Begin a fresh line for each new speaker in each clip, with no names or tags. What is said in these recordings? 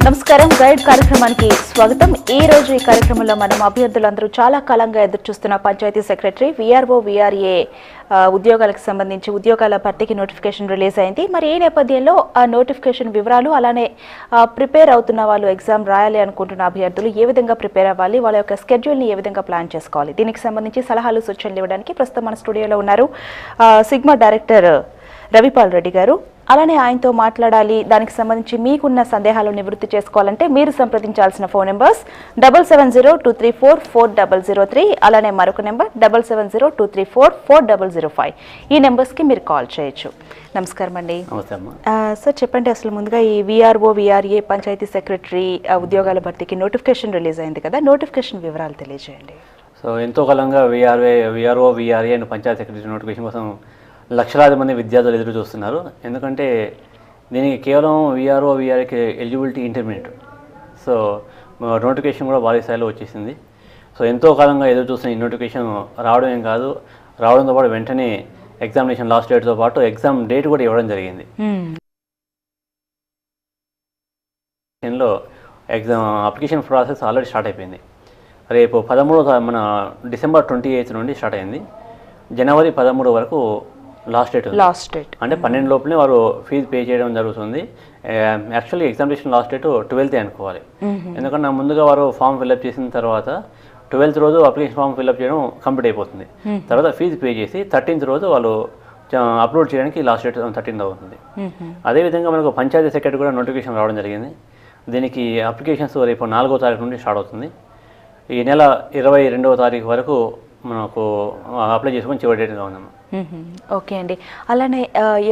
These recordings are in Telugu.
నమస్కారం గైడ్ కార్యక్రమానికి స్వాగతం. ఈ రోజు ఈ కార్యక్రమంలో మనం అభ్యర్థులందరూ చాలా కాలంగా ఎదురుచూస్తున్న పంచాయతీ సెక్రటరీ విఆర్ఓ విఆర్ఏ ఉద్యోగాలకు సంబంధించి ఉద్యోగాల భర్తీకి నోటిఫికేషన్ రిలీజ్ అయింది. మరి ఈ నేపథ్యంలో ఆ నోటిఫికేషన్ వివరాలు, అలానే ప్రిపేర్ అవుతున్న వాళ్ళు ఎగ్జామ్ రాయాలి అనుకుంటున్న అభ్యర్థులు ఏ విధంగా ప్రిపేర్ అవ్వాలి, వాళ్ళ యొక్క స్కెడ్యూల్ని ఏ విధంగా ప్లాన్ చేసుకోవాలి, దీనికి సంబంధించి సలహాలు సూచనలు ఇవ్వడానికి ప్రస్తుతం మన స్టూడియోలో ఉన్నారు సిగ్మా డైరెక్టర్ రవిపాల్ రెడ్డి గారు. అలానే ఆయనతో మాట్లాడాలి, దానికి సంబంధించి మీకున్న సందేహాలు నివృత్తి చేసుకోవాలంటే మీరు సంప్రదించాల్సిన ఫోన్ నెంబర్స్ 7702344003, అలానే మరొక నెంబర్ 7702344005. ఈ నెంబర్స్కి మీరు కాల్ చేయొచ్చు. నమస్కారం అండి. సార్ చెప్పండి, అసలు ముందుగా ఈ విఆర్ఓ విఆర్ఏ పంచాయతీ సెక్రటరీ ఉద్యోగాల భర్తీకి నోటిఫికేషన్ రిలీజ్ అయింది కదా, నోటిఫికేషన్ వివరాలు తెలియజేయండి.
సో ఎంతో కాలంగా VRO VRA panchayat secretary notification కోసం లక్షలాది మంది విద్యార్థులు ఎదురు చూస్తున్నారు. ఎందుకంటే దీనికి కేవలం విఆర్ఓ విఆర్ఏకి ఎలిజిబిలిటీ ఇంటర్మీడియట్. సో నోటిఫికేషన్ కూడా భారీ స్థాయిలో వచ్చేసింది. సో ఎంతో కాలంగా ఎదురు చూస్తున్న ఈ నోటిఫికేషన్ రావడం ఏం కాదు, రావడంతో పాటు వెంటనే ఎగ్జామినేషన్ లాస్ట్ డేట్తో పాటు ఎగ్జామ్ డేట్ కూడా ఇవ్వడం జరిగింది. Exam application process already start అయిపోయింది. రేపు 13 మన డిసెంబర్ 28 నుండి స్టార్ట్ అయింది. జనవరి 13 వరకు లాస్ట్ డేట్ అంటే 12 లోపలనే వారు ఫీజు పే చేయడం జరుగుతుంది. Actually examination last date 12th అనుకోవాలి. ఎందుకంటే ముందుగా వారు ఫామ్ ఫిల్అప్ చేసిన తర్వాత 12th రోజు అప్లికేషన్ ఫామ్ ఫిల్అప్ చేయడం కంప్లీట్ అయిపోతుంది. తర్వాత ఫీజు పే చేసి 13th రోజు వాళ్ళు అప్లోడ్ చేయడానికి లాస్ట్ డేట్ 13th అవుతుంది. అదేవిధంగా మనకు పంచాయతీ సెక్రటరీ కూడా నోటిఫికేషన్ రావడం జరిగింది. దీనికి అప్లికేషన్స్ రేపు 4వ తారీఖు నుండి స్టార్ట్ అవుతుంది. ఈ నెల 22వ తారీఖు వరకు మనకు అప్లై చేసుకొని చివరి డేట్గా ఉందమ్మా.
ఓకే అండి. అలానే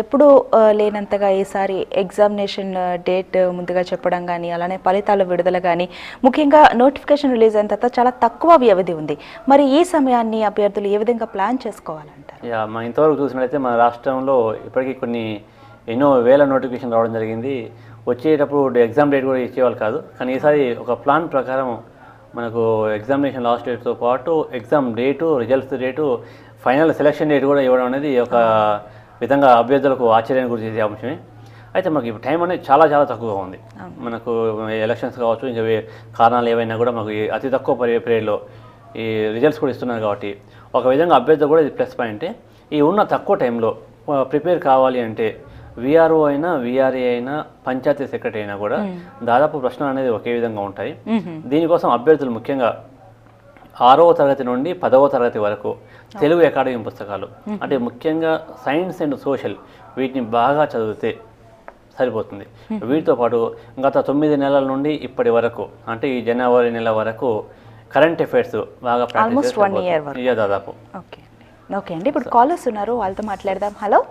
ఎప్పుడు లేనంతగా ఈసారి ఎగ్జామినేషన్ డేట్ ముందుగా చెప్పడం కానీ, అలానే ఫలితాల విడుదల కానీ, ముఖ్యంగా నోటిఫికేషన్ రిలీజ్ అయిన తర్వాత చాలా తక్కువ వ్యవధి ఉంది. మరి ఈ సమయాన్ని అభ్యర్థులు ఏ విధంగా ప్లాన్ చేసుకోవాలంటారు?
మనం ఇంతవరకు చూసినట్లయితే మన రాష్ట్రంలో ఇప్పటికీ ఎన్నో వేల నోటిఫికేషన్ రావడం జరిగింది. వచ్చేటప్పుడు ఎగ్జామ్ డేట్ కూడా ఇచ్చేవాళ్ళు కాదు. కానీ ఈసారి ఒక ప్లాన్ ప్రకారం మనకు ఎగ్జామినేషన్ లాస్ట్ డేట్తో పాటు exam date, results date, final selection date కూడా ఇవ్వడం అనేది ఒక విధంగా అభ్యర్థులకు ఆశ్చర్యాన్ని గురి చేసే అంశమే. అయితే మనకి ఇప్పుడు టైం అనేది చాలా చాలా తక్కువగా ఉంది. మనకు ఎలక్షన్స్ కావచ్చు, ఇంకా కారణాలు ఏవైనా కూడా మాకు అతి తక్కువ పీరియడ్లో ఈ రిజల్ట్స్ కూడా ఇస్తున్నారు. కాబట్టి ఒక విధంగా అభ్యర్థులు కూడా ఇది ప్లస్ పాయింటే. ఈ ఉన్న తక్కువ టైంలో ప్రిపేర్ కావాలి అంటే విఆర్ఓ అయినా విఆర్ఏ అయినా పంచాయతీ సెక్రటరీ అయినా కూడా దాదాపు ప్రశ్నలు అనేది ఒకే విధంగా ఉంటాయి. దీనికోసం అభ్యర్థులు ముఖ్యంగా 6వ తరగతి నుండి 10వ తరగతి వరకు తెలుగు అకాడమీ పుస్తకాలు, అంటే ముఖ్యంగా సైన్స్ అండ్ సోషల్, వీటిని బాగా చదివితే సరిపోతుంది. వీటితో పాటు గత 9 నెలల నుండి ఇప్పటి వరకు, అంటే ఈ జనవరి నెల వరకు కరెంట్ అఫైర్స్ బాగా ప్రాక్టీస్ చేస్తే దాదాపు.
ఓకే అండి, ఇప్పుడు కాలర్స్ ఉన్నారు, వాళ్ళతో మాట్లాడదాం. హలో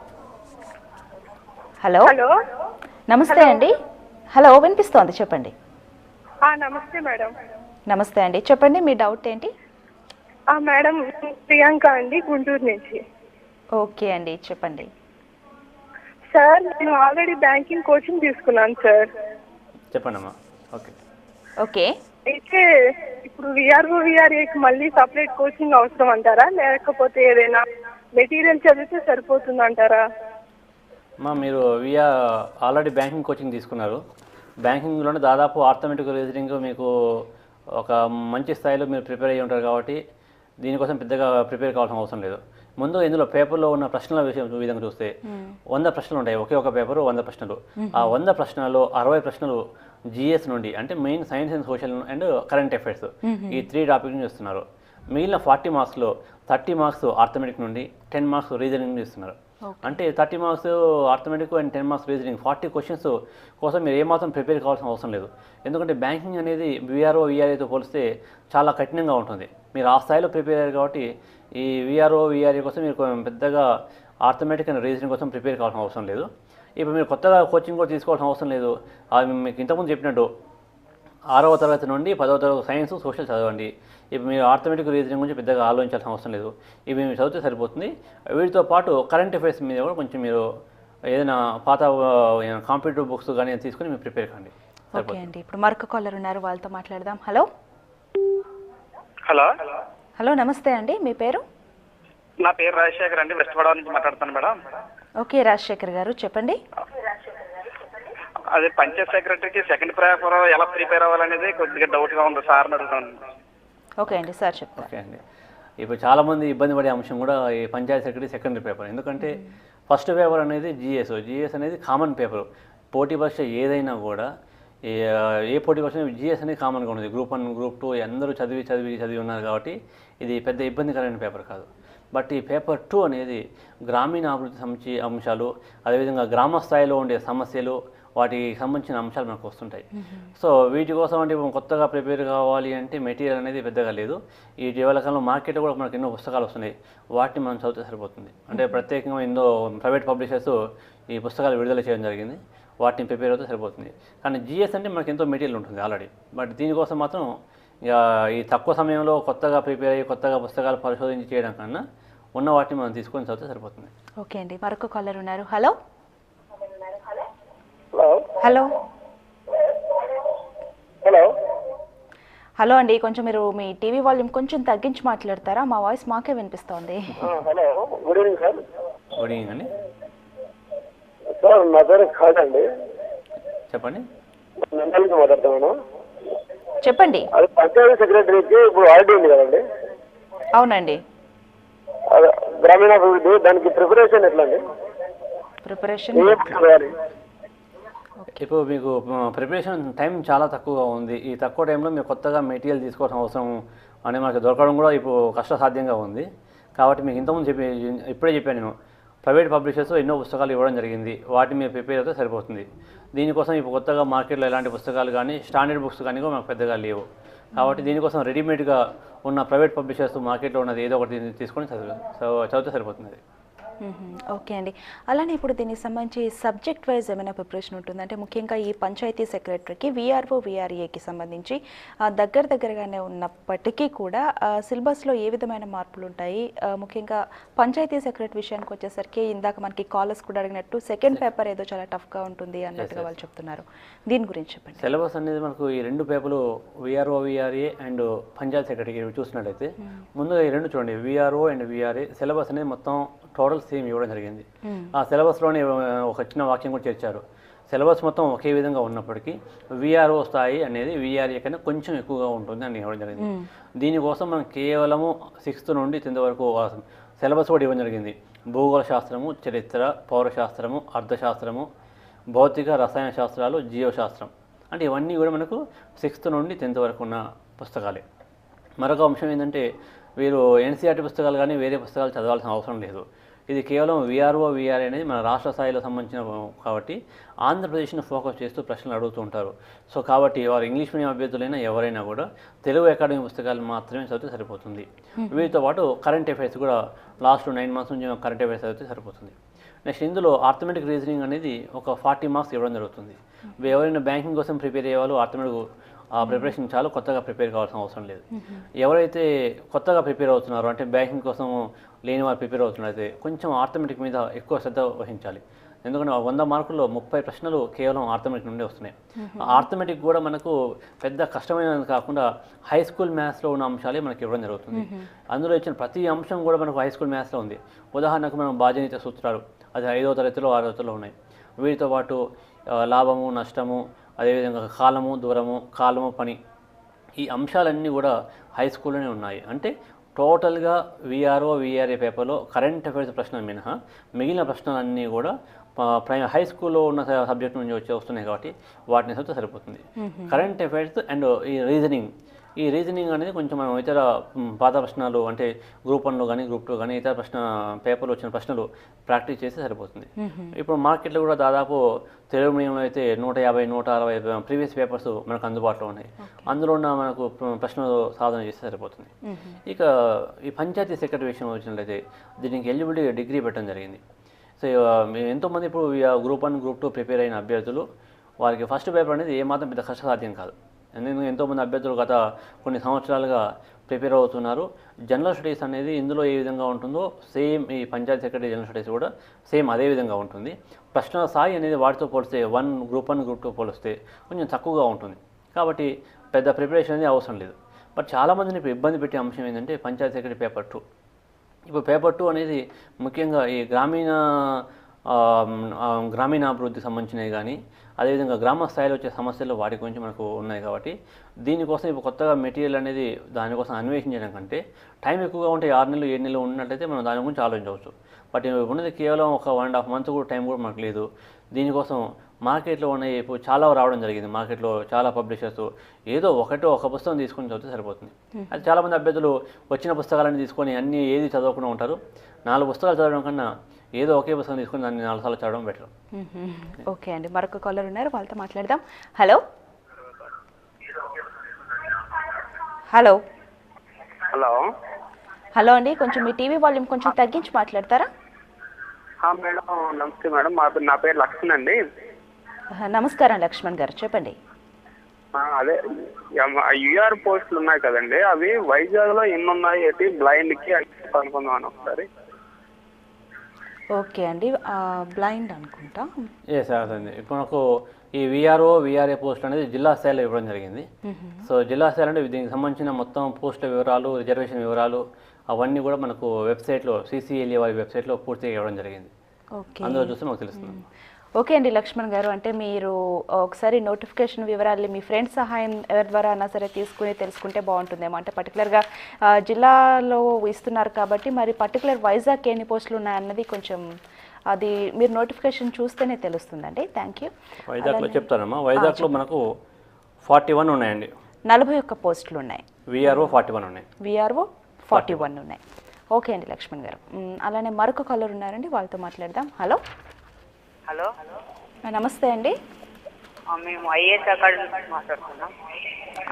హలో
హలో
నమస్తే అండి. హలో, వినిపిస్తోంది, చెప్పండి.
నమస్తే మేడం.
నమస్తే అండి, చెప్పండి, మీ డౌట్ ఏంటి?
మేడం, ప్రియాంక అండి, గుంటూరు నుంచి.
ఓకే అండి, చెప్పండి.
సార్, నేను ఆల్రెడీ బ్యాంకింగ్ కోచింగ్ తీసుకున్నాను సార్.
చెప్పండమ్మా.
ఓకే,
అయితే ఇప్పుడు విఆర్ఓ విఆర్ఏకి మళ్ళీ సపరేట్ కోచింగ్ అవసరం అంటారా, లేకపోతే ఏదైనా మెటీరియల్ చదివితే సరిపోతుంది అంటారా?
మీరు ఆల్రెడీ బ్యాంకింగ్ కోచింగ్ తీసుకున్నారు. బ్యాంకింగ్లోనే దాదాపు ఆర్థమెటిక్ రీజనింగ్ మీకు ఒక మంచి స్థాయిలో మీరు ప్రిపేర్ అయ్యి ఉంటారు. కాబట్టి దీనికోసం పెద్దగా ప్రిపేర్ కావాల్సిన అవసరం లేదు. ముందు ఇందులో పేపర్లో ఉన్న ప్రశ్నల విధంగా చూస్తే 100 ప్రశ్నలు ఉంటాయి. ఒకే ఒక పేపరు 100 ప్రశ్నలు. ఆ 100 ప్రశ్నలలో 60 ప్రశ్నలు జిఎస్ నుండి, అంటే main science and social and current affairs, ఈ 3 టాపిక్ నుంచి ఇస్తున్నారు. మిగిలిన 40 మార్క్స్లో 30 మార్క్స్ ఆర్థమెటిక్ నుండి, 10 మార్క్స్ రీజనింగ్ నుండి ఇస్తున్నారు. అంటే 30 marks arithmetic and 10 marks reasoning, 40 questions కోసం మీరు ఏమాత్రం ప్రిపేర్ కావాల్సిన అవసరం లేదు. ఎందుకంటే బ్యాంకింగ్ అనేది విఆర్ఓ విఆర్ఏతో పోలిస్తే చాలా కఠినంగా ఉంటుంది. మీరు ఆ స్థాయిలో ప్రిపేర్ అయ్యారు. కాబట్టి ఈ విఆర్ఓ విఆర్ఏ కోసం మీరు పెద్దగా ఆర్థమెటిక్ అండ్ రీజనింగ్ కోసం ప్రిపేర్ కావాల్సిన అవసరం లేదు. ఇప్పుడు మీరు కొత్తగా కోచింగ్ కూడా తీసుకోవాల్సిన అవసరం లేదు. అది మీకు ఇంతకుముందు చెప్పినట్టు 6వ తరగతి నుండి 10వ తరగతి సైన్స్ సోషల్ చదవండి. ఇప్పుడు మీరు ఆర్థమెటిక్ రీజనింగ్ గురించి పెద్దగా ఆలోచించాల్సిన అవసరం లేదు. ఇవి మీరు చదివితే సరిపోతుంది. వీటితో పాటు కరెంట్ అఫైర్స్ మీద కూడా కొంచెం మీరు ఏదైనా పాత కాంపిటేటివ్ బుక్స్ కానీ తీసుకుని మీరు ప్రిపేర్ కండి.
ఓకే అండి, ఇప్పుడు మరొక కాలర్ ఉన్నారు, వాళ్ళతో మాట్లాడదాం. హలో
హలో
హలో నమస్తే అండి, మీ పేరు?
నా పేరు రాజశేఖర్ అండి, వెస్ట్ గోదావరి నుంచి మాట్లాడుతాను మేడం.
ఓకే రాజశేఖర్ గారు, చెప్పండి.
అదే పంచాయత్ సెక్రటరీకి సెకండ్ పేపర్ ఎలా ప్రిపేర్ అవ్వాలనేది కొద్దిగా డౌట్గా ఉంది సార్ అడుగుతాను.
ఓకే అండి, సార్ చెప్తారు.
ఓకే అండి. ఇప్పుడు చాలామంది ఇబ్బంది పడే అంశం కూడా ఈ పంచాయత్ సెక్రటరీ సెకండరీ పేపర్. ఎందుకంటే ఫస్ట్ పేపర్ అనేది జిఎస్ అనేది కామన్ పేపర్. పోటీ పరీక్ష ఏదైనా కూడా ఏ పోటీ పరీక్ష జిఎస్ అనేది కామన్గా ఉంటుంది. గ్రూప్ 1 గ్రూప్ 2 అందరూ చదివి ఉన్నారు కాబట్టి ఇది పెద్ద ఇబ్బందికరమైన పేపర్ కాదు. బట్ ఈ పేపర్ 2 అనేది గ్రామీణ అభివృద్ధి సంబంధించి అంశాలు, అదేవిధంగా గ్రామ స్థాయిలో ఉండే సమస్యలు, వాటికి సంబంధించిన అంశాలు మనకు వస్తుంటాయి. సో వీటి కోసం అంటే కొత్తగా ప్రిపేర్ కావాలి అంటే మెటీరియల్ అనేది పెద్దగా లేదు. ఈ ఇటీవల కాలంలో మార్కెట్లో కూడా మనకు ఎన్నో పుస్తకాలు వస్తున్నాయి, వాటిని మనం చదివితే సరిపోతుంది. అంటే ప్రత్యేకంగా ఎన్నో ప్రైవేట్ పబ్లిషర్స్ ఈ పుస్తకాలు విడుదల చేయడం జరిగింది, వాటిని ప్రిపేర్ అవుతే సరిపోతుంది. కానీ జిఎస్ అంటే మనకి ఎంతో మెటీరియల్ ఉంటుంది ఆల్రెడీ. బట్ దీనికోసం మాత్రం ఇక ఈ తక్కువ సమయంలో కొత్తగా ప్రిపేర్ అయ్యి కొత్తగా పుస్తకాలు పరిశోధించి చేయడం కన్నా ఉన్న వాటిని మనం తీసుకొని చదివితే సరిపోతుంది.
ఓకే అండి, మరొక కాలర్ ఉన్నారు. Hello
hello
hello
hello
hello అండి, కొంచెం మీరు మీ టీవీ వాల్యూమ్ కొంచెం తగ్గించి మాట్లాడతారా? మా వాయిస్ మాకే వినిపిస్తోంది.
Hello, good evening sir.
Good evening అండి,
సార్ నా పేరు ఖాళీ అండి,
చెప్పండి.
నంద్యాల నుంచి మాట్లాడుతున్నాను.
చెప్పండి.
అది పంచాయతీ సెక్రటరీకి ఇప్పుడు ఆర్డీ ఉంది కదండి,
అవునండి.
అదే గ్రామీణాభివృద్ధి, దానికి ప్రిపరేషన్ ఎట్లా అండి?
ప్రిపరేషన్
ఇప్పుడు మీకు ప్రిపరేషన్ టైం చాలా తక్కువగా ఉంది. ఈ తక్కువ టైంలో మీరు కొత్తగా మెటీరియల్ తీసుకోవాల్సిన అవసరం అనేది మనకు దొరకడం కూడా ఇప్పుడు కష్టసాధ్యంగా ఉంది. కాబట్టి మీకు ఇంతకుముందు ఇప్పుడే చెప్పాను నేను, ప్రైవేట్ పబ్లిషర్స్ ఎన్నో పుస్తకాలు ఇవ్వడం జరిగింది, వాటి మీద ప్రిపేర్ అయితే సరిపోతుంది. దీనికోసం ఇప్పుడు కొత్తగా మార్కెట్లో ఎలాంటి పుస్తకాలు కానీ స్టాండర్డ్ బుక్స్ కానీ కూడా మనకు పెద్దగా లేవు. కాబట్టి దీనికోసం రెడీమేడ్గా ఉన్న ప్రైవేట్ పబ్లిషర్స్ మార్కెట్లో ఉన్నది ఏదో ఒకటి తీసుకొని చదివితే సరిపోతుంది.
ఓకే అండి. అలానే ఇప్పుడు దీనికి సంబంధించి సబ్జెక్ట్ వైజ్ ఏమైనా ప్రిపరేషన్ ఉంటుంది అంటే ముఖ్యంగా ఈ పంచాయతీ సెక్రటరీకి విఆర్ఓ విఆర్ఏకి సంబంధించి దగ్గరగానే ఉన్నప్పటికీ కూడా సిలబస్లో ఏ విధమైన మార్పులు ఉంటాయి? ముఖ్యంగా పంచాయతీ సెక్రటరీ విషయానికి వచ్చేసరికి ఇందాక మనకి కాలర్స్ కూడా అడిగినట్టు సెకండ్ పేపర్ ఏదో చాలా టఫ్గా ఉంటుంది అన్నట్టుగా వాళ్ళు చెప్తున్నారు, దీని గురించి చెప్పండి.
సిలబస్ అనేది మనకు ఈ రెండు పేపర్లు VRO VRA and panchayat secretary చూసినట్లయితే ముందుగా ఈ రెండు చూడండి, విఆర్ఓ అండ్ విఆర్ఏ సిలబస్ అనేది మొత్తం టోటల్ సేమ్ ఇవ్వడం జరిగింది. ఆ సిలబస్లోనే ఒక చిన్న వాక్యం కూడా చేర్చారు. సిలబస్ మొత్తం ఒకే విధంగా ఉన్నప్పటికీ విఆర్ఓ స్థాయి అనేది విఆర్ఏ కన్నా కొంచెం ఎక్కువగా ఉంటుంది అని ఇవ్వడం జరిగింది. దీనికోసం మనం కేవలము 6th నుండి 10th వరకు సిలబస్ కూడా ఇవ్వడం జరిగింది. భూగోళ శాస్త్రము, చరిత్ర, పౌరశాస్త్రము, అర్థశాస్త్రము, భౌతిక రసాయన శాస్త్రాలు, జీవశాస్త్రం, అంటే ఇవన్నీ కూడా మనకు 6th నుండి 10th వరకు ఉన్న పుస్తకాలే. మరొక అంశం ఏంటంటే వీరు ఎన్సీఆర్టీ పుస్తకాలు కానీ వేరే పుస్తకాలు చదవాల్సిన అవసరం లేదు. ఇది కేవలం విఆర్ఓ విఆర్ఏ అనేది మన రాష్ట్ర స్థాయిలో సంబంధించిన కాబట్టి ఆంధ్రప్రదేశ్ను ఫోకస్ చేస్తూ ప్రశ్నలు అడుగుతూ ఉంటారు. సో కాబట్టి వారు ఇంగ్లీష్ మీడియం అభ్యర్థులైనా ఎవరైనా కూడా తెలుగు అకాడమీ పుస్తకాలు మాత్రమే చదివితే సరిపోతుంది. వీటితో పాటు కరెంట్ అఫైర్స్ కూడా లాస్ట్ 9 months నుంచి కరెంట్ అఫైర్స్ చదివితే సరిపోతుంది. నెక్స్ట్ ఇందులో ఆర్థమెటిక్ రీజనింగ్ అనేది ఒక 40 marks ఇవ్వడం జరుగుతుంది. ఎవరైనా బ్యాంకింగ్ కోసం ప్రిపేర్ అయ్యేవాళ్ళు ఆర్థమెటిక్ ఆ ప్రిపరేషన్ చాలు, కొత్తగా ప్రిపేర్ కావాల్సిన అవసరం లేదు. ఎవరైతే కొత్తగా ప్రిపేర్ అవుతున్నారో అంటే బ్యాంకింగ్ కోసం లేని వారు ప్రిపేర్ అవుతున్నారైతే కొంచెం ఆర్థమెటిక్ మీద ఎక్కువ శ్రద్ధ వహించాలి. ఎందుకంటే 100 మార్కుల్లో 30 ప్రశ్నలు కేవలం ఆర్థమెటిక్ నుండి వస్తున్నాయి. ఆర్థమెటిక్ కూడా మనకు పెద్ద కష్టమైనది కాకుండా హై స్కూల్ మ్యాథ్స్లో ఉన్న అంశాలే మనకి ఇవ్వడం జరుగుతుంది. అందులో ఇచ్చిన ప్రతి అంశం కూడా మనకు హై స్కూల్ మ్యాథ్స్లో ఉంది. ఉదాహరణకు మనం బాధ్యత సూత్రాలు అది 5వ తరగతిలో 6వ తరగతిలో ఉన్నాయి. వీటితో పాటు లాభము, నష్టము, అదేవిధంగా కాలము, దూరము, కాలము, పని, ఈ అంశాలన్నీ కూడా హై స్కూల్లోనే ఉన్నాయి. అంటే టోటల్గా విఆర్ఓ విఆర్ఏ పేపర్లో కరెంట్ అఫైర్స్ ప్రశ్నలు మినహా మిగిలిన ప్రశ్నలన్నీ కూడా హై స్కూల్లో ఉన్న సబ్జెక్ట్ నుంచి వస్తున్నాయి కాబట్టి వాటిని చదివితే సరిపోతుంది. కరెంట్ అఫైర్స్ అండ్ ఈ రీజనింగ్ అనేది కొంచెం మనం ఇతర పాత ప్రశ్నలు అంటే గ్రూప్ 1లో కానీ గ్రూప్ 2 కానీ ఇతర పేపర్లో వచ్చిన ప్రశ్నలు ప్రాక్టీస్ చేస్తే సరిపోతుంది. ఇప్పుడు మార్కెట్లో కూడా దాదాపు తెలుగు మీడియంలో అయితే 150, 160 ప్రీవియస్ పేపర్స్ మనకు అందుబాటులో ఉన్నాయి. అందులో ఉన్న మనకు ప్రశ్నలు సాధన చేస్తే సరిపోతుంది. ఇక ఈ పంచాయతీ సెక్రటరీ విషయం వచ్చినట్లయితే దీనికి ఎలిజిబిలిటీ డిగ్రీ పెట్టడం జరిగింది. సో ఎంతోమంది ఇప్పుడు గ్రూప్ 1 గ్రూప్ 2 ప్రిపేర్ అయిన అభ్యర్థులు వారికి ఫస్ట్ పేపర్ అనేది ఏమాత్రం పెద్ద కష్టసాధ్యం కాదు. ఎందుకంటే ఎంతోమంది అభ్యర్థులు గత కొన్ని సంవత్సరాలుగా ప్రిపేర్ అవుతున్నారు. జనరల్ స్టడీస్ అనేది ఇందులో ఏ విధంగా ఉంటుందో సేమ్ ఈ పంచాయతీ సెక్రటరీ జనరల్ స్టడీస్ కూడా సేమ్ అదే విధంగా ఉంటుంది. ప్రశ్నల స్థాయి అనేది వాటితో పోలిస్తే గ్రూప్ 1 గ్రూప్ 2 పోలిస్తే కొంచెం తక్కువగా ఉంటుంది. కాబట్టి పెద్ద ప్రిపరేషన్ అనేది అవసరం లేదు. బట్ చాలామందిని ఇప్పుడు ఇబ్బంది పెట్టే అంశం ఏంటంటే పంచాయతీ సెక్రటరీ పేపర్ 2. ఇప్పుడు పేపర్ 2 అనేది ముఖ్యంగా ఈ గ్రామీణ గ్రామీణాభివృద్ధికి సంబంధించినవి కానీ అదేవిధంగా గ్రామ స్థాయిలో వచ్చే సమస్యలు వాటి గురించి మనకు ఉన్నాయి కాబట్టి దీనికోసం ఇప్పుడు కొత్తగా మెటీరియల్ అనేది దానికోసం అన్వేషించడం కంటే టైం ఎక్కువగా ఉంటే 6 నెలలు 7 నెలలు ఉన్నట్లయితే మనం దాని గురించి ఆలోచించవచ్చు. బట్ ఉన్నది కేవలం ఒక 1.5 మంత్ కూడా టైం కూడా మనకు లేదు. దీనికోసం మార్కెట్లో ఉన్నాయి ఇప్పుడు చాలా రావడం జరిగింది. మార్కెట్లో చాలా పబ్లిషర్స్ ఏదో ఒక పుస్తకం తీసుకొని చదివితే సరిపోతుంది. అది చాలామంది అభ్యర్థులు వచ్చిన పుస్తకాలన్నీ తీసుకొని అన్నీ ఏది చదవకుండా ఉంటారు. 4 పుస్తకాలు చదవడం కన్నా ఏదో ఒకే పుస్తకం తీసుకొని దాన్ని 4 సార్లు చదవడం బెటర్.
ఓకే అండి, మరొక కాలర్ ఉన్నారు, వాళ్ళతో మాట్లాడదాం. హలో హలో
హలో
హలో అండి, కొంచెం మీ టీవీ వాల్యూమ్ కొంచెం తగ్గించి మాట్లాడతారా?
మేడం నమస్తే మేడం, నా పేరు లక్ష్మణ్ అండి.
నమస్కారం లక్ష్మణ్ గారు, చెప్పండి.
అదే యూఆర్ పోస్టులు ఉన్నాయి కదండి, అవి వైజాగ్లో ఎన్ని ఉన్నాయి ఏంటి బ్లైండ్కి అనుకుందాం ఒకసారి.
ఓకే అండి, బ్లైండ్ అనుకుంటా.
అండి ఇప్పుడు మనకు ఈ విఆర్ఏ పోస్ట్ అనేది జిల్లా స్థాయిలో ఇవ్వడం జరిగింది. సో జిల్లా స్థాయిలో అంటే దీనికి సంబంధించిన మొత్తం పోస్టుల వివరాలు, రిజర్వేషన్ వివరాలు అవన్నీ కూడా మనకు వెబ్సైట్లో CCLA వారి వెబ్సైట్లో పూర్తిగా ఇవ్వడం జరిగింది. అందులో చూస్తే మాకు తెలుస్తుంది.
ఓకే అండి లక్ష్మణ్ గారు, అంటే మీరు ఒకసారి నోటిఫికేషన్ వివరాలు మీ ఫ్రెండ్స్ సహాయం ఎవరి ద్వారా అయినా సరే తీసుకుని తెలుసుకుంటే బాగుంటుందేమో. అంటే పర్టికులర్గా జిల్లాలో ఇస్తున్నారు కాబట్టి మరి పర్టికులర్ వైజాగ్ ఎన్ని పోస్టులు ఉన్నాయన్నది కొంచెం అది మీరు నోటిఫికేషన్ చూస్తేనే తెలుస్తుందండి. Thank you.
వైజాగ్లో చెప్తానమ్మా, వైజాగ్లో మనకు 41 ఉన్నాయండి.
41 పోస్టులు ఉన్నాయి.
VRO 41 ఉన్నాయి.
VRO 41 ఉన్నాయి. ఓకే అండి లక్ష్మణ్ గారు, అలానే మరొక కాలర్ ఉన్నారండి, వాళ్ళతో మాట్లాడదాం. హలో
హలో
నమస్తే అండి.
మేము ఐఏఎస్ అకాడమీ నుంచి మాట్లాడుతున్నాం.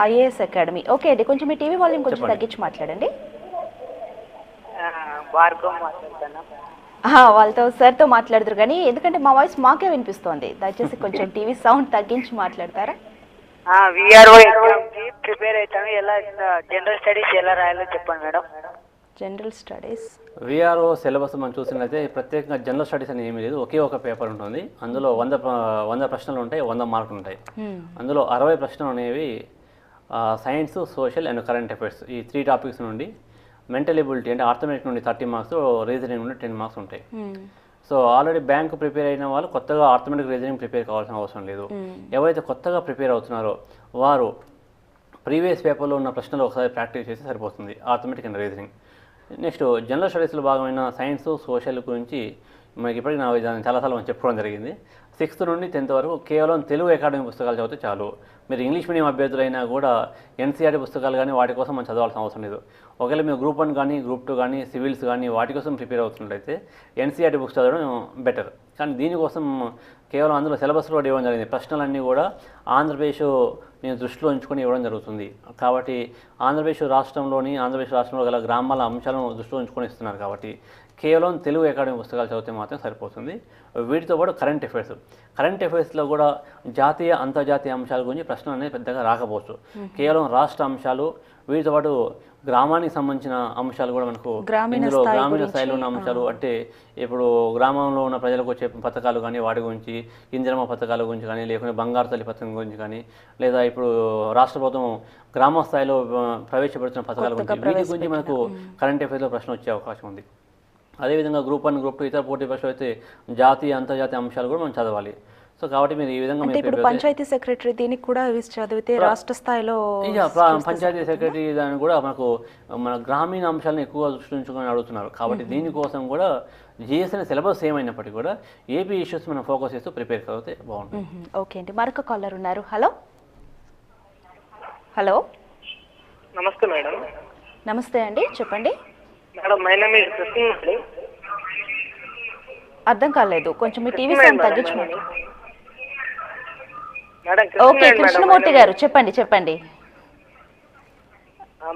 ఐఏఎస్ అకాడమీ, ఓకే అండి, కొంచెం మీ టీవీ వాల్యూమ్ కొంచెం తగ్గించి మాట్లాడండి.
భార్గవ్ మాట్లాడుతున్నాం.
వాళ్ళతో సార్తో మాట్లాడుతారు కానీ ఎందుకంటే మా వాయిస్ మాకే వినిపిస్తోంది, దయచేసి కొంచెం టీవీ సౌండ్ తగ్గించి మాట్లాడతారా?
విఆర్ఓ ఎగ్జామ్కి ప్రిపేర్ అవుతాము, ఎలా జనరల్ స్టడీస్ ఎలా రాయాలో చెప్పండి madam.
General studies
VRO syllabus మనం చూసినట్లయితే ప్రత్యేకంగా జనరల్ స్టడీస్ అని ఏమీ లేదు, ఒకే ఒక పేపర్ ఉంటుంది. అందులో 100 ప్రశ్నలు ఉంటాయి, 100 మార్కులు ఉంటాయి. అందులో 60 ప్రశ్నలు అనేవి science, social and current affairs ఈ 3 టాపిక్స్ నుండి, మెంటల్ ఎబిలిటీ అంటే ఆర్థమెటిక్ నుండి 30 మార్క్స్, రీజనింగ్ నుండి 10 మార్క్స్ ఉంటాయి. సో ఆల్రెడీ బ్యాంకు ప్రిపేర్ అయిన వాళ్ళు కొత్తగా ఆర్థమెటిక్, రీజనింగ్ ప్రిపేర్ కావాల్సిన అవసరం లేదు. ఎవరైతే కొత్తగా ప్రిపేర్ అవుతున్నారో వారు ప్రీవియస్ పేపర్లో ఉన్న ప్రశ్నలు ఒకసారి ప్రాక్టీస్ చేస్తే సరిపోతుంది, arithmetic and reasoning. Next general స్టడీస్లో భాగమైన సైన్స్, సోషల్ గురించి మనకి ఇప్పటికీ చాలాసార్లు మనం చెప్పుకోవడం జరిగింది. 6th నుండి 10th వరకు కేవలం తెలుగు అకాడమీ పుస్తకాలు చదివితే చాలు. మీరు ఇంగ్లీష్ మీడియం అభ్యర్థులైనా కూడా NCERT పుస్తకాలు కానీ వాటి కోసం మనం చదవాల్సిన అవసరం లేదు. ఒకవేళ మీరు Group 1 కానీ Group 2 కానీ సివిల్స్ కానీ వాటి కోసం ప్రిపేర్ అవుతున్నట్లయితే NCERT బుక్స్ చదవడం బెటర్. కానీ దీనికోసం కేవలం అందులో సిలబస్ కూడా ఇవ్వడం జరిగింది. ప్రశ్నలన్నీ కూడా ఆంధ్రప్రదేశ్ నేను దృష్టిలో ఉంచుకొని ఇవ్వడం జరుగుతుంది. కాబట్టి ఆంధ్రప్రదేశ్ రాష్ట్రంలో గల గ్రామాల అంశాలను దృష్టిలో ఉంచుకొని ఇస్తున్నారు. కాబట్టి కేవలం తెలుగు అకాడమీ పుస్తకాలు చదివితే మాత్రం సరిపోతుంది. వీటితో పాటు కరెంట్ అఫైర్స్లో కూడా జాతీయ, అంతర్జాతీయ అంశాల గురించి ప్రశ్నలు అనేది పెద్దగా రాకపోవచ్చు. కేవలం రాష్ట్ర అంశాలు, వీటితో పాటు గ్రామానికి సంబంధించిన అంశాలు కూడా మనకు ఇందులో గ్రామీణ స్థాయిలో ఉన్న అంశాలు అంటే ఇప్పుడు గ్రామంలో ఉన్న ప్రజలకు వచ్చే పథకాలు కానీ వాటి గురించి, ఇందిరమ్మ పథకాల గురించి కానీ, లేకుంటే బంగారు తల్లి పథకం గురించి కానీ, లేదా ఇప్పుడు రాష్ట్ర ప్రభుత్వం గ్రామ స్థాయిలో ప్రవేశపెడుతున్న పథకాల గురించి, వీటి గురించి మనకు కరెంట్ అఫైర్స్లో ప్రశ్న వచ్చే అవకాశం ఉంది. అదేవిధంగా Group 1, Group 2 ఇతర పోటీ పరీక్షలు అయితే జాతీయ, అంతర్జాతీయ అంశాలు కూడా మనం చదవాలి. సో కాబట్టి మీరు ఈ విధంగా
ఇప్పుడు పంచాయతీ సెక్రటరీ దీనికి కూడా చదివితే రాష్ట్ర స్థాయిలో
పంచాయతీ సెక్రటరీ దాన్ని కూడా మన గ్రామీణ అంశాలను ఎక్కువ దృష్టి ఉంచుకొని అడుగుతున్నారు. కాబట్టి దీనికోసం కూడా GSN సిలబస్ ఏమైనప్పటికీ కూడా ఏపీ ఇష్యూస్ మనం ఫోకస్ చేస్తూ ప్రిపేర్ అవుతే బాగుంటుంది.
ఓకే అండి, మరొక కాలర్ ఉన్నారు. హలో హలో
నమస్తే మేడం.
నమస్తే అండి, చెప్పండి.
Madam my name is Krishna అండి.
అర్థం కాలేదు, కొంచెం మీ టీవీ సౌండ్ తగ్గించండి.
మేడం
ఓకే కృష్ణమూర్తి గారు, చెప్పండి.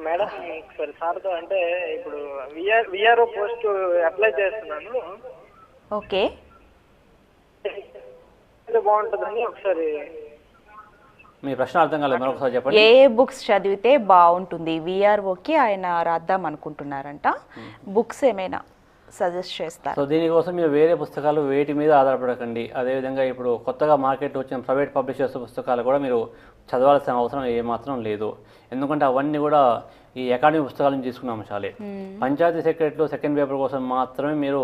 మేడం ఒకసారి సార్తో అంటే ఇప్పుడు విఆర్ఓ పోస్ట్ అప్లై చేస్తున్నాను.
ఓకే,
బాగుంటుందని ఒకసారి
మీ ప్రశ్న అర్థం కాలేదు, మరొకసారి చెప్పండి.
ఏ బుక్స్ చదివితే బాగుంటుంది? విఆర్ఓకి ఆయన రాద్దాం అనుకుంటున్నారంట, బుక్స్ ఏమైనా సజెస్ట్ చేస్తారు?
సో దీనికోసం మీరు వేరే పుస్తకాలు వేటి మీద ఆధారపడకండి. అదేవిధంగా ఇప్పుడు కొత్తగా మార్కెట్లో వచ్చిన ప్రైవేట్ పబ్లిషర్స్ పుస్తకాలు కూడా మీరు చదవాల్సిన అవసరం ఏమాత్రం లేదు. ఎందుకంటే అవన్నీ కూడా ఈ అకాడమీ పుస్తకాల నుంచి తీసుకున్న అంశాలే. పంచాయతీ సెక్రటరీలో 2nd పేపర్ కోసం మాత్రమే మీరు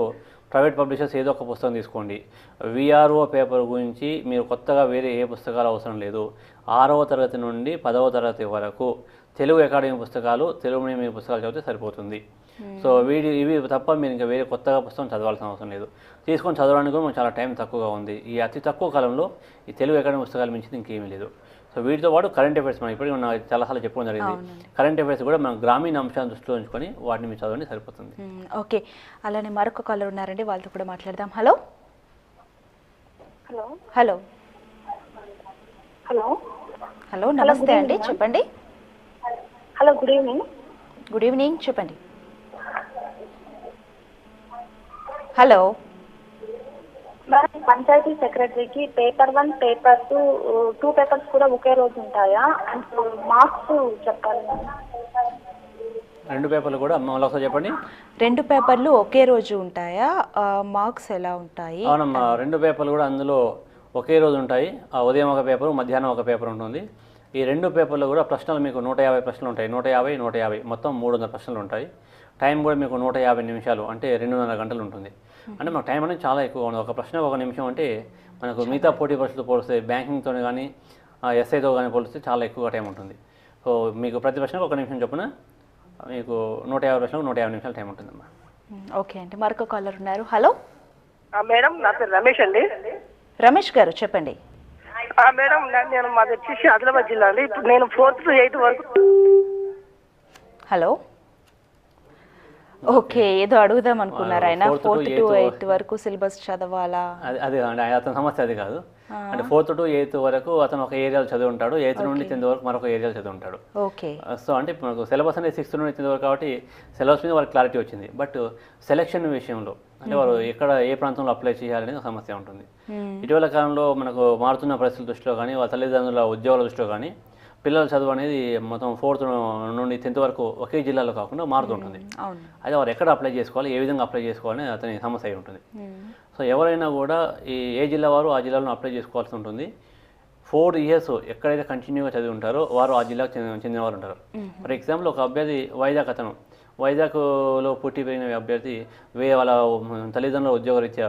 ప్రైవేట్ పబ్లిషర్స్ ఏదో ఒక పుస్తకం తీసుకోండి. విఆర్ఓ పేపర్ గురించి మీరు కొత్తగా వేరే ఏ పుస్తకాలు అవసరం లేదు. 6వ తరగతి నుండి 10వ తరగతి వరకు తెలుగు అకాడమీ పుస్తకాలు, తెలుగు మీడియం పుస్తకాలు చదివితే సరిపోతుంది. సో ఇవి తప్ప మీరు ఇంకా వేరే కొత్తగా పుస్తకం చదవాల్సిన అవసరం లేదు. తీసుకొని చదవడానికి కూడా మనకు చాలా టైం తక్కువగా ఉంది. ఈ అతి తక్కువ కాలంలో ఈ తెలుగు అకాడమీ పుస్తకాలు మించింది ఇంకేమీ లేదు. సో వీటితో పాటు కరెంట్ అఫైర్స్ మనం ఇప్పటికీ మనం చాలాసార్లు చెప్పుకోవడం జరిగింది. కరెంట్ అఫైర్స్ కూడా మనం గ్రామీణ అంశాలను దృష్టిలో ఉంచుకొని వాటిని మీరు చదవండి, సరిపోతుంది.
ఓకే, అలానే మరొక కాలర్ ఉన్నారండి, వాళ్ళతో కూడా మాట్లాడదాం. Hello
hello
hello
hello
hello నమస్తే అండి, చెప్పండి.
Hello, good evening.
Good evening, చెప్పండి. హలో
మేడం, పంచాయతీ సెక్రటరీకి పేపర్ 1, పేపర్ 2 పేపర్స్ కూడా ఒకే రోజు ఉంటాయా? మార్క్స్ చెప్పాలి మేడం.
2 పేపర్లు కూడా మళ్ళీ ఒకసారి చెప్పండి.
2 పేపర్లు ఒకే రోజు ఉంటాయా? మార్క్స్ ఎలా ఉంటాయి?
అవునమ్మా, 2 పేపర్లు కూడా అందులో ఒకే రోజు ఉంటాయి. ఉదయం ఒక పేపరు, మధ్యాహ్నం ఒక పేపర్ ఉంటుంది. ఈ 2 పేపర్లు కూడా ప్రశ్నలు మీకు 150 ప్రశ్నలు ఉంటాయి. 150 మొత్తం 300 ప్రశ్నలు ఉంటాయి. టైం కూడా మీకు 150 నిమిషాలు, అంటే 2.5 గంటలు ఉంటుంది. అంటే మనకు టైం అనేది చాలా ఎక్కువగా ఉంది. ఒక ప్రశ్న 1 నిమిషం అంటే మనకు మిగతా పోటీ పరీక్షలతో పోలిస్తే, బ్యాంకింగ్తో కానీ ఎస్ఐతో కానీ పోలిస్తే చాలా ఎక్కువగా టైం ఉంటుంది. సో మీకు ప్రతి ప్రశ్నకు 1 నిమిషం చొప్పున మీకు 150 ప్రశ్నలకు 150 నిమిషాలు టైం ఉంటుందమ్మా.
ఓకే అండి, మరొక కాలర్ ఉన్నారు. హలో
మేడం, నా పేరు రమేష్ అండి.
రమేష్ గారు, చెప్పండి.
మేడం, నేను మాది వచ్చేసి ఆదిలాబాద్ జిల్లా అండి. ఇప్పుడు నేను 4th to 8th వరకు.
హలో, ఓకే, ఏదో అడుగుదాం అనుకున్నారు ఆయన. 4th to 8th వరకు సిలబస్ చదవాలా?
అదే అండి, అతని సమస్య అది కాదు. అంటే 4th to 8th వరకు అతను ఒక ఏరియాలో చదివి ఉంటాడు. 8th నుండి 10th వరకు మరొక ఏరియాలో చదివి ఉంటాడు.
ఓకే.
సో అంటే మనకు సిలబస్ అనేది 6th నుండి 10th వరకు కాబట్టి సిలబస్ మీద వాళ్ళకి క్లారిటీ వచ్చింది. బట్ సెలక్షన్ విషయంలో అంటే వారు ఎక్కడ ఏ ప్రాంతంలో అప్లై చేయాలనేది ఒక సమస్య ఉంటుంది. ఇటీవల కాలంలో మనకు మారుతున్న పరిస్థితుల దృష్టిలో కానీ, వాళ్ళ తల్లిదండ్రుల ఉద్యోగాల దృష్టిలో కానీ పిల్లల చదువు అనేది మొత్తం 4th నుండి 10th వరకు ఒకే జిల్లాలో కాకుండా మారుతుంటుంది. అయితే వారు ఎక్కడ అప్లై చేసుకోవాలి, ఏ విధంగా అప్లై చేసుకోవాలని అతని సమస్య అయి ఉంటుంది. సో ఎవరైనా కూడా ఏ జిల్లా వారు ఆ జిల్లాలో అప్లై చేసుకోవాల్సి ఉంటుంది. 4 years ఎక్కడైతే కంటిన్యూగా చదివి ఉంటారో వారు ఆ జిల్లాకు చెందిన వారు ఉంటారు. ఫర్ ఎగ్జాంపుల్, ఒక అభ్యర్థి వైజాగ్లో పుట్టి పెరిగిన అభ్యర్థి వాళ్ళ తల్లిదండ్రుల ఉద్యోగరీత్యా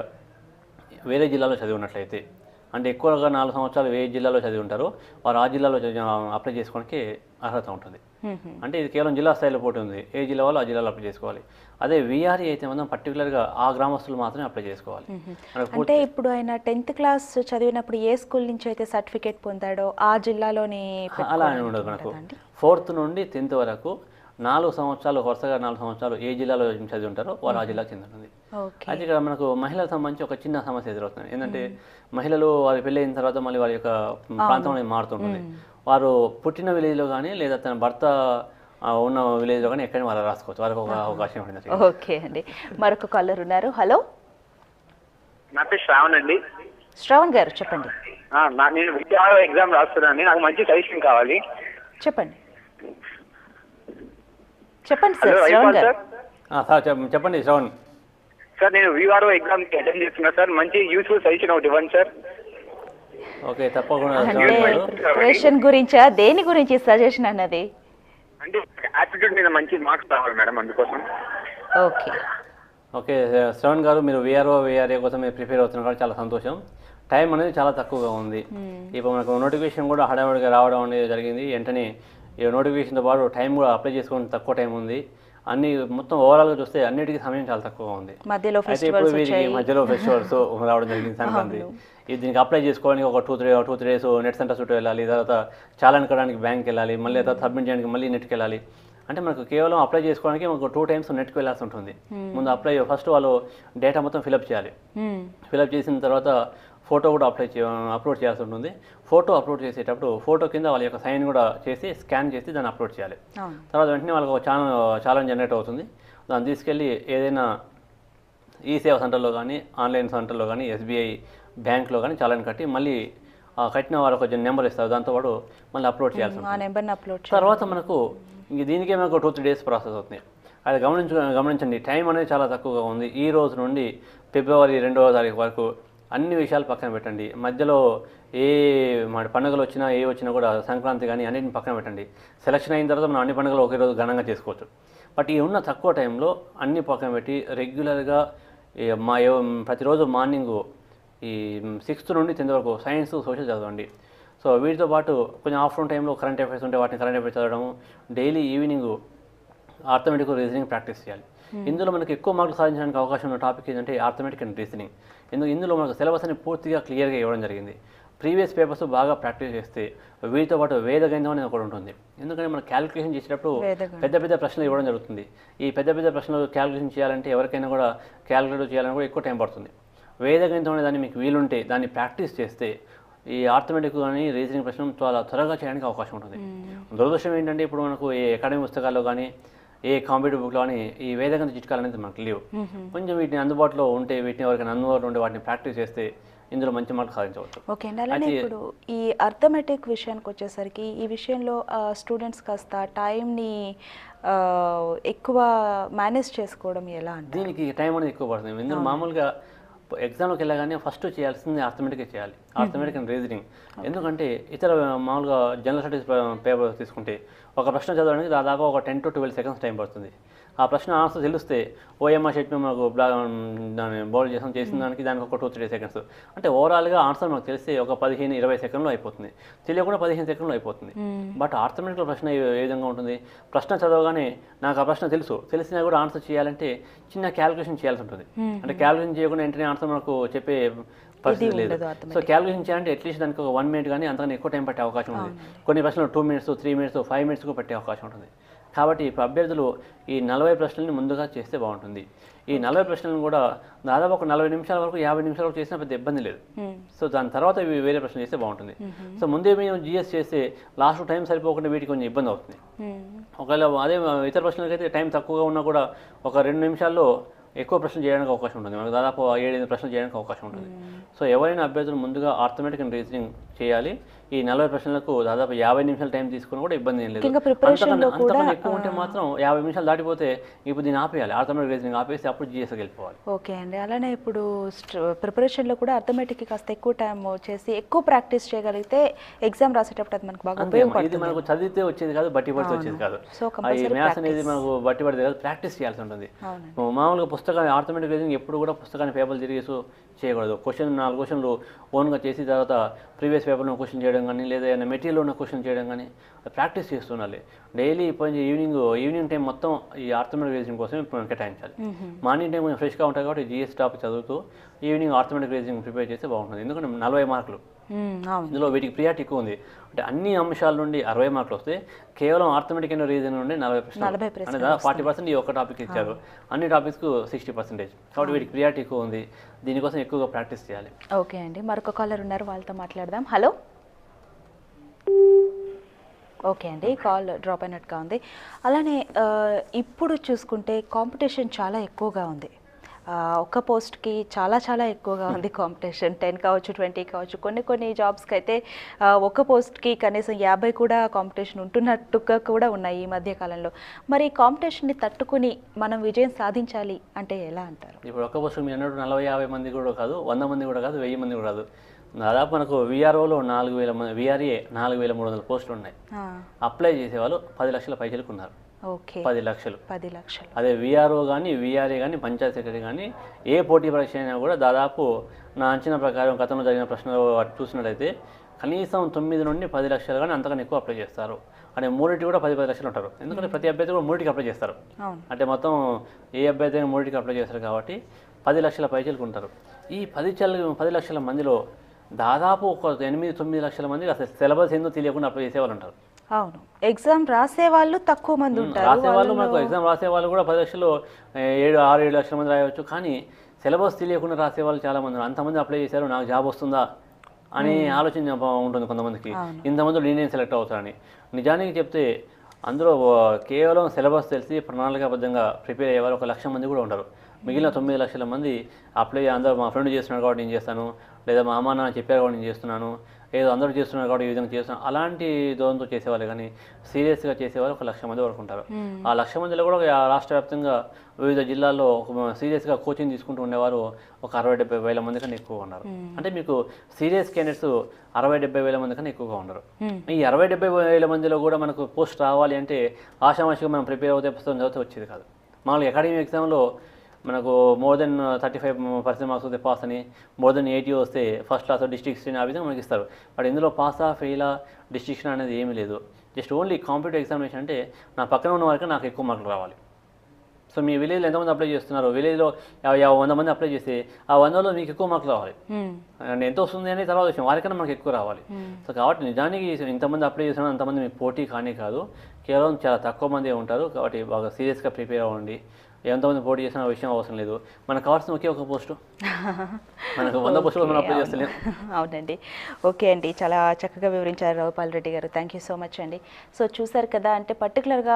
వేరే జిల్లాలో చదివి ఉన్నట్లయితే, అంటే ఎక్కువగా 4 సంవత్సరాలు ఏ జిల్లాలో చదివి ఉంటారో వారు ఆ జిల్లాలో అప్లై చేసుకోవడానికి అర్హత ఉంటుంది. అంటే ఇది కేవలం జిల్లా స్థాయిలో పోటీ ఉంది. ఏ జిల్లా వాళ్ళు ఆ జిల్లాలో అప్లై చేసుకోవాలి. అదే వీఆర్ఈ అయితే మనం పర్టికులర్గా ఆ గ్రామస్తులు మాత్రమే అప్లై చేసుకోవాలి.
అంటే ఇప్పుడు ఆయన 10th క్లాస్ చదివినప్పుడు ఏ స్కూల్ నుంచి అయితే సర్టిఫికేట్ పొందాడో ఆ జిల్లాలోని
అలా అని ఉండదు. మనకు 4th నుండి 10th వరకు 4 సంవత్సరాలు, వరుసగా 4 సంవత్సరాలు ఏ జిల్లాలో చదివి ఉంటారో వారు ఆ జిల్లాకు చెంది ఉంటుంది. అయితే ఇక్కడ మనకు మహిళలకు సంబంధించి ఒక చిన్న సమస్య ఎదురవుతుంది. ఏంటంటే మహిళలు వారి పెళ్ళి అయిన తర్వాత మళ్ళీ వారి యొక్క ప్రాంతం అనేది మారుతుంటుంది. వారు పుట్టిన విలేజ్లో కానీ లేదా తన భర్త ఉన్న విలేజ్లో కానీ ఎక్కడైనా వాళ్ళు రాసుకోవచ్చు. వారికి ఒక అవకాశం ఉంటుంది.
ఓకే అండి, మరొక కాలర్ ఉన్నారు. హలో,
నా పేరు శ్రావణ్ అండి.
శ్రావణ్ గారు, చెప్పండి.
నేను విద్యార్థి ఎగ్జామ్ రాస్తున్నాను. నాకు మంచి సజెషన్ కావాలి.
చెప్పండి సార్. శ్రావణ్ గారు,
చెప్పండి శ్రవణ్.
సార్, నేను విఆర్ఓ ఎగ్జామ్ అటెండ్ చేస్తున్నా సార్. మంచి యూస్ఫుల్ సజెషన్ ఒకటి ఇవ్వండి సార్.
ఓకే, తప్పకుండా.
అంటే ప్రిపరేషన్ గురించా, దేని గురించి సజెషన్ అన్నది?
అంటే యాప్టిట్యూడ్ మీద మంచి మార్క్స్ రావాలి మేడం, అందుకోసం.
ఓకే శ్రవణ్ గారు, మీరు విఆర్ఏ కోసం మీరు ప్రిపేర్ అవుతున్నారు కాబట్టి చాలా సంతోషం. టైం అనేది చాలా తక్కువగా ఉంది. ఇప్పుడు మనకు నోటిఫికేషన్ కూడా హడావుడిగా రావడం అనేది జరిగింది. వెంటనే ఈ నోటిఫికేషన్తో పాటు టైం కూడా అప్లై చేసుకోవడం తక్కువ టైం ఉంది. అన్ని మొత్తం ఓవరాల్గా చూస్తే అన్నిటికీ సమయం చాలా తక్కువగా ఉంది. అయితే ఇప్పుడు వీరికి మధ్యలో ఫెస్టివల్స్ రావడం జరిగింది, సంక్రాంతి. దీనికి అప్లై చేసుకోవడానికి ఒక 2-3 days నెట్ సెంటర్ చుట్టూ వెళ్ళాలి. తర్వాత చాలాన్ కట్టడానికి బ్యాంక్కి వెళ్ళాలి, మళ్ళీ తర్వాత సబ్మిట్ చేయడానికి మళ్ళీ నెట్కి వెళ్ళాలి. అంటే మనకు కేవలం అప్లై చేసుకోవడానికి మనకు 2 times నెట్కి వెళ్ళాల్సి ఉంటుంది. ముందు ఫస్ట్ వాళ్ళు డేటా మొత్తం ఫిలప్ చేయాలి. ఫిలప్ చేసిన తర్వాత ఫోటో కూడా అప్లోడ్ చేయాల్సి ఉంటుంది. ఫోటో అప్లోడ్ చేసేటప్పుడు ఫోటో కింద వాళ్ళ యొక్క సైన్ కూడా చేసి స్కాన్ చేసి దాన్ని అప్లోడ్ చేయాలి. తర్వాత వెంటనే వాళ్ళకి ఒక ఛాలెంజ్ జనరేట్ అవుతుంది. దాన్ని తీసుకెళ్ళి ఏదైనా ఈ సేవా సెంటర్లో కానీ, ఆన్లైన్ సెంటర్లో కానీ, ఎస్బీఐ బ్యాంక్లో కానీ ఛాలెంజ్ కట్టి మళ్ళీ కట్టిన వారు కొంచెం నెంబర్ ఇస్తారు. దాంతో పాటు మళ్ళీ అప్లోడ్ చేయాల్సి ఉంటుంది. తర్వాత మనకు దీనికే మనకు 2-3 days ప్రాసెస్ అవుతుంది. అది గమనించండి, టైం అనేది చాలా తక్కువగా ఉంది. ఈ రోజు నుండి February 2వ తారీఖు వరకు అన్ని విషయాలు పక్కన పెట్టండి. మధ్యలో ఏ పండుగలు వచ్చినా ఏ వచ్చినా కూడా సంక్రాంతి కానీ అన్నింటిని పక్కన పెట్టండి. సెలక్షన్ అయిన తర్వాత మనం అన్ని పండుగలు ఒకే రోజు ఘనంగా చేసుకోవచ్చు. బట్ ఈ ఉన్న తక్కువ టైంలో అన్ని పక్కన పెట్టి రెగ్యులర్గా ప్రతిరోజు మార్నింగు ఈ 6th నుండి 10th వరకు సైన్స్ సోషల్ చదవండి. సో వీటితో పాటు కొంచెం ఆఫ్టర్నూన్ టైంలో కరెంట్ అఫైర్స్ ఉంటే వాటిని కరెంట్ అఫైర్స్ చదవడము, daily evening arithmetic reasoning practice చేయాలి. ఇందులో మనకి ఎక్కువ మార్కులు సాధించడానికి అవకాశం ఉన్న టాపిక్ ఏంటంటే ఆర్థమెటిక్ అండ్ రీజనింగ్. ఇందులో మనకు సిలబస్ అని పూర్తిగా క్లియర్గా ఇవ్వడం జరిగింది. ప్రీవియస్ పేపర్స్ బాగా ప్రాక్టీస్ చేస్తే వీటితో పాటు వేద గణితం అనేది ఒకటి ఉంటుంది. ఎందుకంటే మనం క్యాలిక్యులేషన్ చేసేటప్పుడు పెద్ద పెద్ద ప్రశ్నలు ఇవ్వడం జరుగుతుంది. ఈ పెద్ద పెద్ద ప్రశ్నలు క్యాలిక్యులేషన్ చేయాలంటే ఎవరికైనా కూడా క్యాలిక్యులేట్ చేయాలని కూడా ఎక్కువ టైం పడుతుంది. వేద గణితం అనే దాన్ని మీకు వీలుంటే దాన్ని ప్రాక్టీస్ చేస్తే ఈ ఆర్థమెటిక్ కానీ రీజనింగ్ ప్రశ్న చాలా త్వరగా చేయడానికి అవకాశం ఉంటుంది. దురదృష్టం ఏంటంటే ఇప్పుడు మనకు ఏ అకాడమిక్ పుస్తకాల్లో కానీ ఏ కాంపిటేటివ్ బుక్లో కానీ ఈ వేదగణిత చిట్కాలు అనేది మనకు లేవు. కొంచెం వీటిని అందుబాటులో ఉంటే వీటిని ఎవరికైనా అందుబాటులో ఉంటే వాటిని ప్రాక్టీస్ చేస్తే ఇందులో మంచి మార్కులు సాధించవచ్చు.
ఓకే అండి. అలానే ఇప్పుడు ఈ అర్థమెటిక్ విషయానికి వచ్చేసరికి ఈ విషయంలో స్టూడెంట్స్ కాస్త టైంని ఎక్కువ మేనేజ్ చేసుకోవడం ఎలా అంటే
దీనికి టైం అనేది ఎక్కువ పడుతుంది. ఇందులో మామూలుగా ఎగ్జామ్లోకి వెళ్ళగానే ఫస్ట్ చేయాల్సింది ఆర్థమెటిక్ చేయాలి, ఆర్థమెటిక్ అండ్ రీజనింగ్. ఎందుకంటే ఇతర మామూలుగా జనరల్ స్టడీస్ పేపర్ తీసుకుంటే ఒక ప్రశ్న చదవడానికి దాదాపు ఒక 10 to 12 seconds టైం పడుతుంది. ఆ ప్రశ్న ఆన్సర్ తెలిస్తే ఓఎంఆర్ షీట్ మీద మనకు దాన్ని బౌల్ చేసిన దానికి ఒక 2-3 seconds. అంటే ఓవరాల్గా ఆన్సర్ మనకు తెలిస్తే ఒక 15-20 seconds అయిపోతుంది, తెలియకుండా 15 seconds అయిపోతుంది. బట్ ఆర్థమెటిక్లో ప్రశ్న ఏ విధంగా ఉంటుంది, ప్రశ్న చదవగానే నాకు ఆ ప్రశ్న తెలిసినా కూడా ఆన్సర్ చేయాలంటే చిన్న క్యాలిక్యులేషన్ చేయాల్సి ఉంటుంది. అంటే క్యాలిక్యులేషన్ చేయకుండా వెంటనే ఆన్సర్ మనకు చెప్పే పరిస్థితి లేదు. సో క్యాలిక్యులేషన్ చేయాలంటే అట్లీస్ట్ దానికి ఒక 1 minute కానీ అంతకన్నా ఎక్కువ టైం పట్టే అవకాశం ఉంది. కొన్ని ప్రశ్నలు 2 minutes, 3 minutes, 5 minutes పట్టే అవకాశం ఉంటుంది. కాబట్టి ఇప్పుడు అభ్యర్థులు ఈ 40 ప్రశ్నల్ని ముందుగా చేస్తే బాగుంటుంది. ఈ 40 ప్రశ్నలను కూడా దాదాపు ఒక 40 నిమిషాల వరకు 50 నిమిషాల వరకు చేసినా పెద్ద ఇబ్బంది లేదు. సో దాని తర్వాత వేరే ప్రశ్నలు చేస్తే బాగుంటుంది. సో ముందే మేము జిఎస్ చేస్తే లాస్ట్ టైం సరిపోకుండా వీటికి కొంచెం ఇబ్బంది అవుతుంది. ఒకవేళ అదే ఇతర ప్రశ్నలకైతే టైం తక్కువగా ఉన్నా కూడా ఒక 2 నిమిషాల్లో ఎక్కువ ప్రశ్నలు చేయడానికి అవకాశం ఉంటుంది. మనకు దాదాపు 7-8 ప్రశ్నలు చేయడానికి అవకాశం ఉంటుంది. సో ఎవరైనా అభ్యర్థులు ముందుగా ఆర్థమెటిక్ అండ్ రీజనింగ్ చేయాలి. ఈ 40 ప్రశ్నలకు దాదాపు 50 నిమిషాలు టైం తీసుకుని కూడా ఇబ్బంది ఏం లేదు. అంతకన్నా ఎక్కువ ఉంటే మాత్రం 50 నిమిషాలు దాటిపోతే ఇప్పుడు దీన్ని ఆపేయాలి, ఆర్థమెటిక్ రీజనింగ్ ఆపేసి అప్పుడు జిఎస్కి వెళ్ళిపోవాలి.
ఓకే అండి. అలానే ఇప్పుడు ప్రిపరేషన్లో కూడా అర్థమెటిక్కి కాస్త ఎక్కువ టైం చేసి ఎక్కువ ప్రాక్టీస్ చేయగలిగితే ఎగ్జామ్ రాసేటప్పుడు అది మనకు బాగా ఉపయోగపడుతుంది.
ఇది మనకు చదివితే వచ్చేది కాదు, బట్టి పడితే వచ్చేది కాదు. ఈ మ్యాథ్స్ అనేది మనకు బట్టి పడితే కాదు, ప్రాక్టీస్ చేయాల్సి ఉంటుంది. మామూలుగా పుస్తకాన్ని ఆర్థమెటిక్ రీజనింగ్ ఎప్పుడు కూడా పుస్తకాన్ని పేపర్లు తిరిగేసి చేయకూడదు. 4 క్వశ్చన్లు ఓన్గా చేసి తర్వాత ప్రీవియస్ పేపర్లో క్వశ్చన్ చేయడం కానీ లేదా ఏదైనా మెటీరియల్ ఉన్న క్వశ్చన్ చేయడం కానీ ప్రాక్టీస్ చేస్తుండాలి. డైలీ ఈవినింగ్ టైం మొత్తం ఈ ఆర్థమెటిక్ రీజనింగ్ కోసమే కేటాయించాలి. మార్నింగ్ టైం కొంచెం ఫ్రెష్గా ఉంటాయి కాబట్టి జిఎస్ టాపిక్ చదువుతూ ఈవినింగ్ ఆర్థమెటిక్ రీజనింగ్ ప్రిపేర్ చేస్తే బాగుంటుంది. ఎందుకంటే 40 మార్కులు ఇందులో వీటికి ప్రియారిటీ ఎక్కువ ఉంది. అంటే అన్ని అంశాల నుండి 60 మార్కులు వస్తే కేవలం ఆర్థమెటిక్ అండ్ రీజనింగ్ నుండి 40 ప్రశ్నలు అంటే 40% ఈ ఒక్క టాపిక్ ఇచ్చారు, అన్ని టాపిక్స్కు 60%. కాబట్టి వీటికి ప్రియారిటీ ఎక్కువ ఉంది, దీనికోసం ఎక్కువగా ప్రాక్టీస్ చేయాలి.
ఓకే అండి. మరొక కాలర్ ఉన్నారు, వాళ్ళతో మాట్లాడదాం. హలో. ఓకే అండి, కాల్ డ్రాప్ అయినట్టుగా ఉంది. అలానే ఇప్పుడు చూసుకుంటే కాంపిటీషన్ చాలా ఎక్కువగా ఉంది. ఒక్క పోస్ట్కి చాలా ఎక్కువగా ఉంది కాంపిటీషన్. 10 కావచ్చు, 20 కావచ్చు. కొన్ని జాబ్స్కి అయితే ఒక్క పోస్ట్కి కనీసం 50 కూడా కాంపిటీషన్ ఉంటున్నట్టుగా కూడా ఉన్నాయి ఈ మధ్య కాలంలో. మరి కాంపిటీషన్ని తట్టుకుని మనం విజయం సాధించాలి అంటే ఎలా అంటారు?
ఇప్పుడు ఒక్క పోస్ట్ మీరు అన్నట్టు 40-50 మంది కూడా కాదు, 100 మంది కూడా కాదు, 1000 మంది కూడా కాదు. దాదాపు మనకు విఆర్ఓలో 4000 మంది, విఆర్ఏ 4300 పోస్టులు ఉన్నాయి. అప్లై చేసేవాళ్ళు 10 లక్షల పైసలకు ఉన్నారు.
ఓకే,
10 లక్షలు.
అదే
విఆర్ఓ కానీ విఆర్ఏ కానీ పంచాయత్ సెక్రటరీ కానీ ఏ పోటీ పరీక్ష అయినా కూడా దాదాపు నా అంచనా ప్రకారం గతంలో జరిగిన ప్రశ్నలు చూసినట్లయితే కనీసం 9 నుండి 10 లక్షలు కానీ అంతకన్నా ఎక్కువ అప్లై చేస్తారు. అంటే 3టి కూడా 10 లక్షలు ఉంటారు. ఎందుకంటే ప్రతి అభ్యర్థి కూడా 3టికి అప్లై చేస్తారు. అంటే మొత్తం ఏ అభ్యర్థి అయినా 3టికి అప్లై చేస్తారు కాబట్టి 10 లక్షల పైచలకు ఉంటారు. ఈ 10 లక్షల మందిలో దాదాపు ఒక 8-9 లక్షల మంది అసలు సిలబస్ ఏందో తెలియకుండా అప్లై చేసేవాళ్ళు ఉంటారు.
అవును, ఎగ్జామ్ రాసేవాళ్ళు తక్కువ మంది ఉంటారు.
రాసేవాళ్ళు మనకు ఎగ్జామ్ రాసేవాళ్ళు కూడా 10 లక్షలు 6-7 లక్షల మంది రాయవచ్చు. కానీ సిలబస్ తెలియకుండా రాసేవాళ్ళు చాలా మంది. అంతమంది అప్లై చేశారు, నాకు జాబ్ వస్తుందా అని ఆలోచన ఉంటుంది కొంతమందికి. ఇంతమంది నేను సెలెక్ట్ అవుతారని. నిజానికి చెప్తే అందులో కేవలం సిలబస్ తెలిసి ప్రణాళికాబద్ధంగా ప్రిపేర్ అయ్యేవారు 1 లక్ష మంది కూడా ఉంటారు. మిగిలిన 9 లక్షల మంది అప్లై అందరూ మా ఫ్రెండ్ చేస్తున్నాడు కాబట్టి నేను చేస్తాను, లేదా మా అమ్మ నాన్న చెప్పారు కాబట్టి నేను చేస్తున్నాను, ఏదో అందరూ చేస్తున్నారు కాబట్టి ఈ విధంగా చేస్తున్నాను, అలాంటి దూరంతో చేసేవాళ్ళు. కానీ సీరియస్గా చేసేవాళ్ళు 1 లక్ష మంది వరకు ఉంటారు. ఆ 1 లక్ష మందిలో కూడా రాష్ట్ర వ్యాప్తంగా వివిధ జిల్లాల్లో సీరియస్గా కోచింగ్ తీసుకుంటూ ఉండేవారు ఒక 60-70 వేల మంది కన్నా ఎక్కువగా ఉన్నారు. అంటే మీకు సీరియస్ క్యాండిడేట్స్ 60-70 వేల మంది కన్నా ఎక్కువగా ఉన్నారు. ఈ 60-70 వేల మందిలో కూడా మనకు పోస్ట్ రావాలి అంటే ఆషామాషిగా మనం ప్రిపేర్ అవుతే పుస్తకం చదివితే వచ్చేది కాదు. మామూలుగా అకాడమిక్ ఎగ్జామ్లో మనకు మోర్ దెన్ 35% మార్క్స్ వస్తే పాస్ అని, మోర్ దెన్ 80 వస్తే ఫస్ట్ క్లాస్ డిస్ట్రిక్షన్ ఆ విధంగా మనకి ఇస్తారు. బట్ ఇందులో పాసా ఫెయిలా డిస్ట్రిక్షన్ అనేది ఏమీ లేదు. జస్ట్ ఓన్లీ కాంపిటేటివ్ ఎగ్జామినేషన్ అంటే నా పక్కన ఉన్న వారికి నాకు ఎక్కువ మార్కులు రావాలి. సో మీ విలేజ్లో ఎంతమంది అప్లై చేస్తున్నారు, విలేజ్లో 100 మంది అప్లై చేస్తే ఆ 100లో మీకు ఎక్కువ మార్కులు రావాలి. అండ్ ఎంత వస్తుంది అనేది తర్వాత విషయం, వారికన్నా మనకు ఎక్కువ రావాలి. సో కాబట్టి నిజానికి ఇంతమంది అప్లై చేస్తున్నా అంతమంది మీకు పోటీ కానీ కాదు, కేవలం చాలా తక్కువ మంది ఉంటారు. కాబట్టి బాగా సీరియస్గా ప్రిపేర్ అవ్వండి. ఎంతమంది పోటీ చేసిన విషయం అవసరం లేదు, మనకు కావాల్సిన ఒకే ఒక పోస్టు, మనకు 100 పోస్టులు మనం అప్లై చేస్తలేము.
అవునండి. ఓకే అండి, చాలా చక్కగా వివరించారు రావుపాల్ రెడ్డి గారు. థ్యాంక్ యూ సో మచ్ అండి. సో చూసారు కదా, అంటే పర్టికులర్గా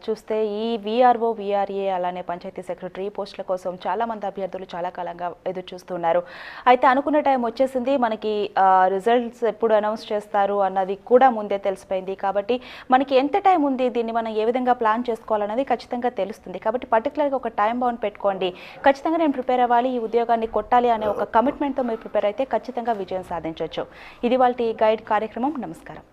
చూస్తే ఈ విఆర్ఓ విఆర్ఏ అలానే పంచాయతీ సెక్రటరీ పోస్టుల కోసం చాలామంది అభ్యర్థులు చాలా కాలంగా ఎదురు చూస్తున్నారు. అయితే అనుకున్న టైం వచ్చేసింది, మనకి రిజల్ట్స్ ఎప్పుడు అనౌన్స్ చేస్తారు అన్నది కూడా ముందే తెలిసిపోయింది. కాబట్టి మనకి ఎంత టైం ఉంది, దీన్ని మనం ఏ విధంగా ప్లాన్ చేసుకోవాలన్నది ఖచ్చితంగా తెలుస్తుంది. కాబట్టి పర్టికులర్గా ఒక టైం బౌండ్ పెట్టుకోండి. ఖచ్చితంగా నేను ప్రిపేర్ అవ్వాలి, ఈ ఉద్యోగాన్ని కొట్టాలి అనే ఒక కమిట్మెంట్తో మీరు ప్రిపేర్ అయితే ఖచ్చితంగా విజయం సాధించవచ్చు. ఇది వాళ్ళ గైడ్ కార్యక్రమం. నమస్కారం.